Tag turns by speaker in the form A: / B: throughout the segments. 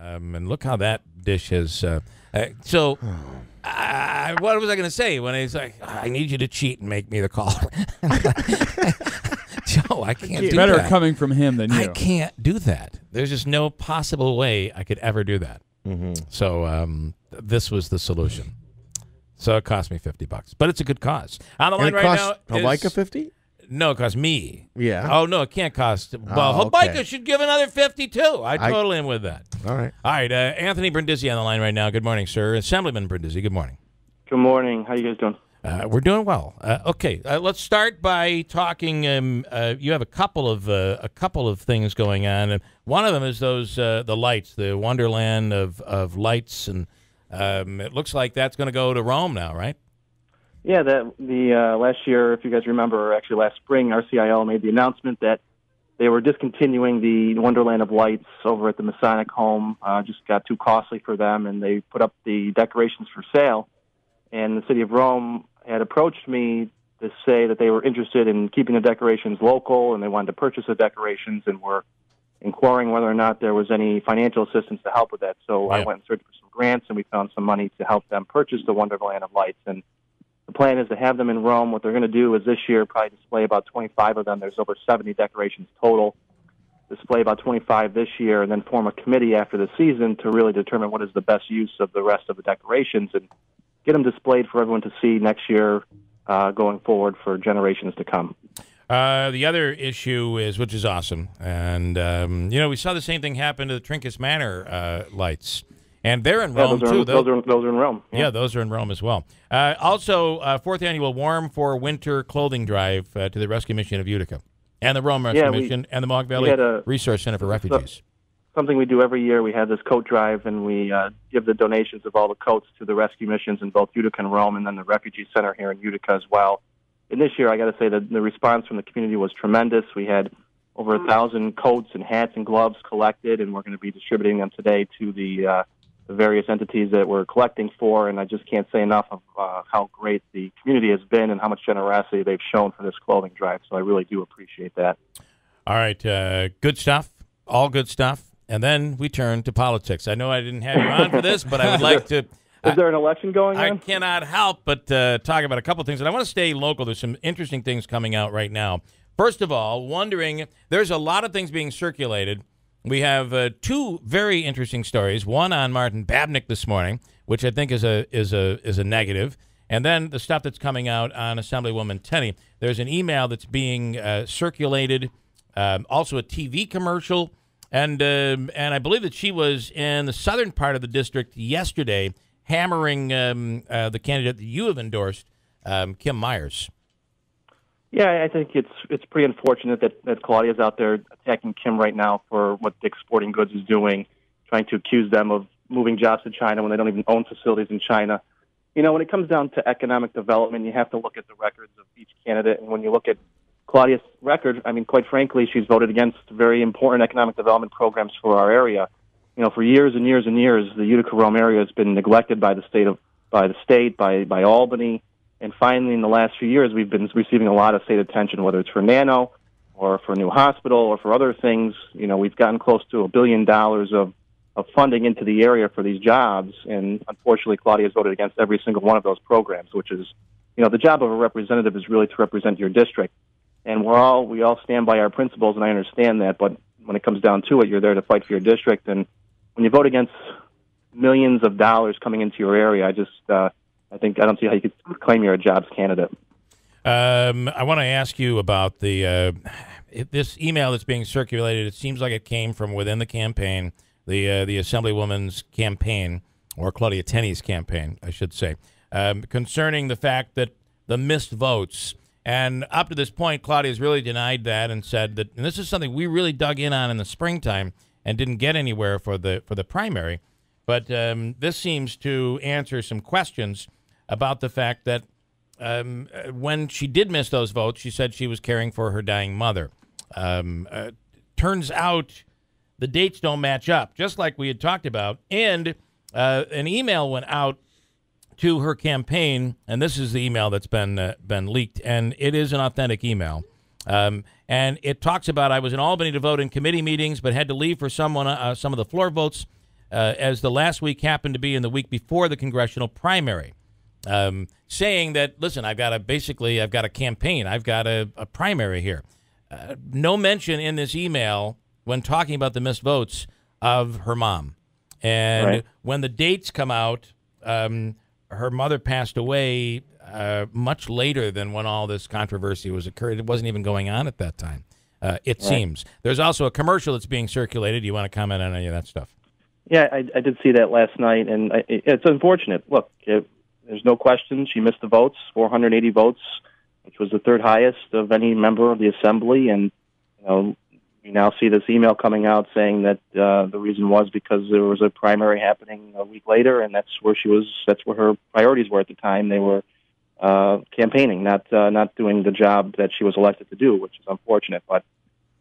A: And look how that dish has. What was I going to say when he's like, I need you to cheat and make me the caller? Joe, I can't do that.
B: Better coming from him than you.
A: I can't do that. There's just no possible way I could ever do that. So this was the solution. So it cost me $50, but it's a good cause. On the line right now is
C: like a 50?
A: No, it cost me.
C: Yeah.
A: Oh no, it can't cost. Well, Habaika should give another 50 too. I totally am with that.
C: All right.
A: All right. Anthony Brindisi on the line right now. Good morning, sir. Assemblyman Brindisi. Good morning.
D: Good morning. How you guys doing?
A: We're doing well. Okay, let's start by talking. You have a couple of things going on, and one of them is those the lights, the Wonderland of Lights, and it looks like that's going to go to Rome now, right?
D: Yeah, the last year, if you guys remember, or actually last spring, RCIL made the announcement that they were discontinuing the Wonderland of Lights over at the Masonic home. Just got too costly for them, and they put up the decorations for sale. And the city of Rome had approached me to say that they were interested in keeping the decorations local, and they wanted to purchase the decorations, and were inquiring whether or not there was any financial assistance to help with that. So I went and searched for some grants, and we found some money to help them purchase the Wonderland of Lights. And the plan is to have them in Rome. What they're going to do is this year probably display about 25 of them. There's over 70 decorations total. Display about 25 this year, and then form a committee after the season to really determine what is the best use of the rest of the decorations and get them displayed for everyone to see next year going forward for generations to come.
A: The other issue is, which is awesome, and we saw the same thing happen to the Trinkus Manor lights. And they're in Rome, too.
D: Those are in Rome.
A: Yeah, those are in Rome as well. Also, fourth annual Warm for Winter clothing drive to the Rescue Mission of Utica. And the Rome Rescue Mission and the Mohawk Valley Resource Center for Refugees.
D: Something we do every year. We have this coat drive, and we give the donations of all the coats to the rescue missions in both Utica and Rome, and then the Refugee Center here in Utica as well. And this year, I got to say that the response from the community was tremendous. We had over 1,000 coats and hats and gloves collected, and we're going to be distributing them today to the various entities that we're collecting for. And I just can't say enough of how great the community has been and how much generosity they've shown for this clothing drive. So I really do appreciate that.
A: All right. Good stuff. All good stuff. And then we turn to politics. I know I didn't have you on for this, but I would like to.
D: Is there an election going on?
A: I cannot help but talk about a couple of things. And I want to stay local. There's some interesting things coming out right now. First of all, wondering, there's a lot of things being circulated. We have two very interesting stories. One on Martin Babnick this morning, which I think is a negative, and then the stuff that's coming out on Assemblywoman Tenney. There's an email that's being circulated, also a TV commercial, and I believe that she was in the southern part of the district yesterday, hammering the candidate that you have endorsed, Kim Myers.
D: Yeah, I think it's pretty unfortunate that Claudia's out there attacking Kim right now for what Dick's Sporting Goods is doing, trying to accuse them of moving jobs to China when they don't even own facilities in China. You know, when it comes down to economic development, you have to look at the records of each candidate. And when you look at Claudia's record, I mean, quite frankly, she's voted against very important economic development programs for our area. You know, for years and years and years, the Utica-Rome area has been neglected by the state, by Albany. And finally, in the last few years, we've been receiving a lot of state attention, whether it's for Nano or for a new hospital or for other things. You know, we've gotten close to $1 billion of funding into the area for these jobs. And unfortunately, Claudia has voted against every single one of those programs, which is, you know, the job of a representative is really to represent your district. And we all stand by our principles, and I understand that. But when it comes down to it, you're there to fight for your district. And when you vote against millions of dollars coming into your area, I don't see how you could claim you're a jobs candidate.
A: I want to ask you about this email that's being circulated. It seems like it came from within the campaign, the Assemblywoman's campaign, or Claudia Tenney's campaign, I should say, concerning the fact that the missed votes. And up to this point, Claudia's really denied that and said that, and this is something we really dug in on in the springtime and didn't get anywhere for the primary. But this seems to answer some questions about the fact that when she did miss those votes, she said she was caring for her dying mother. Turns out the dates don't match up, just like we had talked about. And an email went out to her campaign, and this is the email that's been leaked, and it is an authentic email. And it talks about, I was in Albany to vote in committee meetings, but had to leave for some of the floor votes. as the last week happened to be in the week before the congressional primary, saying that, listen, I've got a campaign. I've got a primary here. No mention in this email when talking about the missed votes of her mom. And when the dates come out, her mother passed away much later than when all this controversy was occurred. It wasn't even going on at that time, it seems. There's also a commercial that's being circulated. You want to comment on any of that stuff?
D: Yeah, I did see that last night, and it's unfortunate. Look, there's no question she missed the votes, 480 votes, which was the third highest of any member of the assembly. And we now see this email coming out saying that the reason was because there was a primary happening a week later, and that's where her priorities were at the time. They were campaigning, not doing the job that she was elected to do, which is unfortunate. But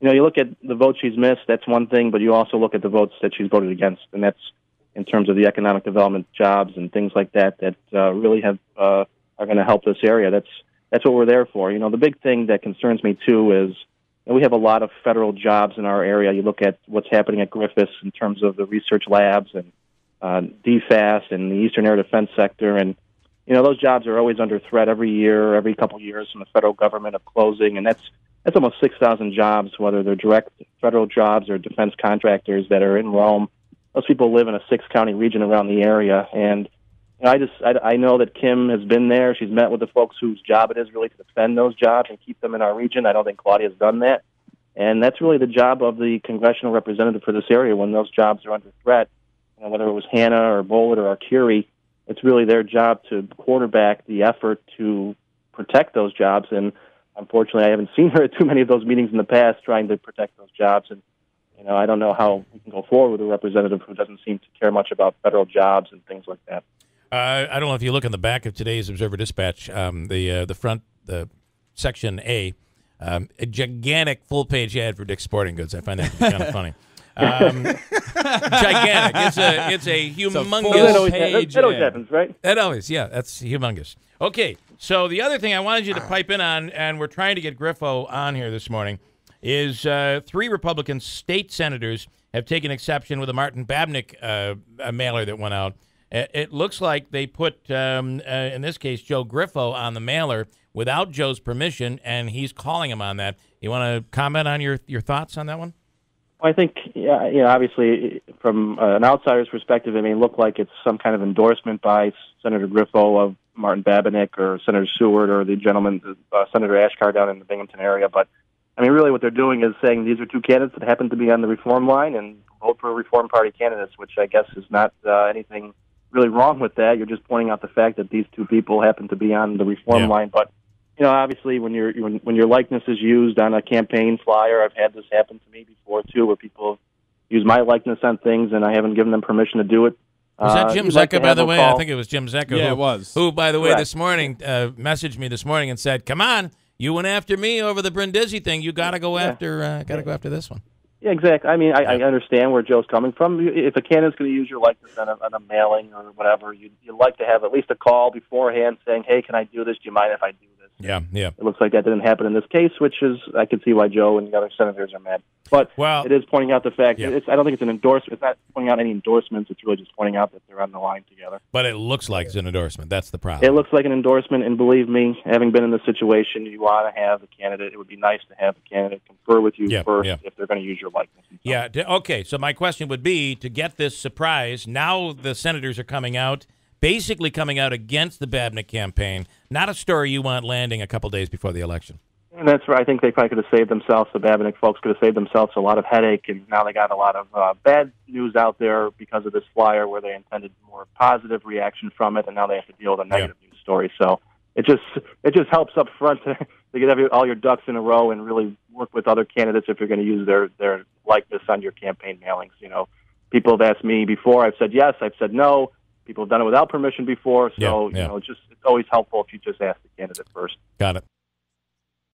D: you look at the votes she's missed, that's one thing, but you also look at the votes that she's voted against, and that's in terms of the economic development jobs and things like that really are going to help this area. That's what we're there for. The big thing that concerns me too is we have a lot of federal jobs in our area. You look at what's happening at Griffiths in terms of the research labs and DFAS and the Eastern Air Defense sector, and those jobs are always under threat every couple of years from the federal government of closing, and that's almost 6,000 jobs, whether they're direct federal jobs or defense contractors that are in Rome. Those people live in a 6-county region around the area, and I know that Kim has been there. She's met with the folks whose job it is really to defend those jobs and keep them in our region. I don't think Claudia's done that, and that's really the job of the congressional representative for this area when those jobs are under threat. Whether it was Hannah or Bollitt or Arcuri, it's really their job to quarterback the effort to protect those jobs. And unfortunately, I haven't seen her at too many of those meetings in the past trying to protect those jobs. And I don't know how we can go forward with a representative who doesn't seem to care much about federal jobs and things like that.
A: I don't know if you look in the back of today's Observer Dispatch, the front, the section A, a gigantic full-page ad for Dick's Sporting Goods. I find that kind of funny. Gigantic. It's a humongous page.
D: That always happens, right?
A: That always, yeah. That's humongous. Okay, so the other thing I wanted you to pipe in on, and we're trying to get Griffo on here this morning, is 3 Republican state senators have taken exception with a Martin Babnick a mailer that went out. It looks like they put, in this case, Joe Griffo on the mailer without Joe's permission, and he's calling him on that. You want to comment on your thoughts on that one?
D: I think, obviously, from an outsider's perspective, it may look like it's some kind of endorsement by Senator Griffo of Martin Babinick or Senator Seward or the gentleman, Senator Ashkar down in the Binghamton area. But, really what they're doing is saying these are 2 candidates that happen to be on the Reform line and vote for Reform Party candidates, which I guess is not anything really wrong with that. You're just pointing out the fact that these 2 people happen to be on the Reform line. But obviously, when your likeness is used on a campaign flyer, I've had this happen to me before too, where people use my likeness on things, and I haven't given them permission to do it.
A: Was that Jim Zecca, by the way? I think it was Jim Zecca.
B: Yeah, it was.
A: Who, by the way, this morning messaged me this morning and said, "Come on, you went after me over the Brindisi thing. You got to go after, go after this one."
D: Yeah, exactly. I understand where Joe's coming from. If a candidate's going to use your likeness on a mailing or whatever, you'd like to have at least a call beforehand saying, "Hey, can I do this? Do you mind if I do this?"
A: Yeah.
D: It looks like that didn't happen in this case, which is, I can see why Joe and the other senators are mad. But it is pointing out the fact that I don't think it's an endorsement. It's not pointing out any endorsements. It's really just pointing out that they're on the line together.
A: But it looks like it's an endorsement. That's the problem.
D: It looks like an endorsement, and believe me, having been in this situation, you want to have the candidate. It would be nice to have the candidate confer with you first if they're going to use your likeness.
A: Yeah. Okay. So my question would be, to get this surprise, now the senators are coming out, basically coming out against the Babnick campaign, not a story you want landing a couple days before the election.
D: And that's right. I think they probably could have saved themselves, the Babinick folks could have saved themselves a lot of headache, and now they got a lot of bad news out there because of this flyer where they intended more positive reaction from it, and now they have to deal with a negative news story. So it just helps up front to get all your ducks in a row and really work with other candidates if you're going to use their likeness on your campaign mailings. People have asked me before. I've said yes. I've said no. People have done it without permission before, so it's always helpful if you just ask the candidate first.
A: Got it.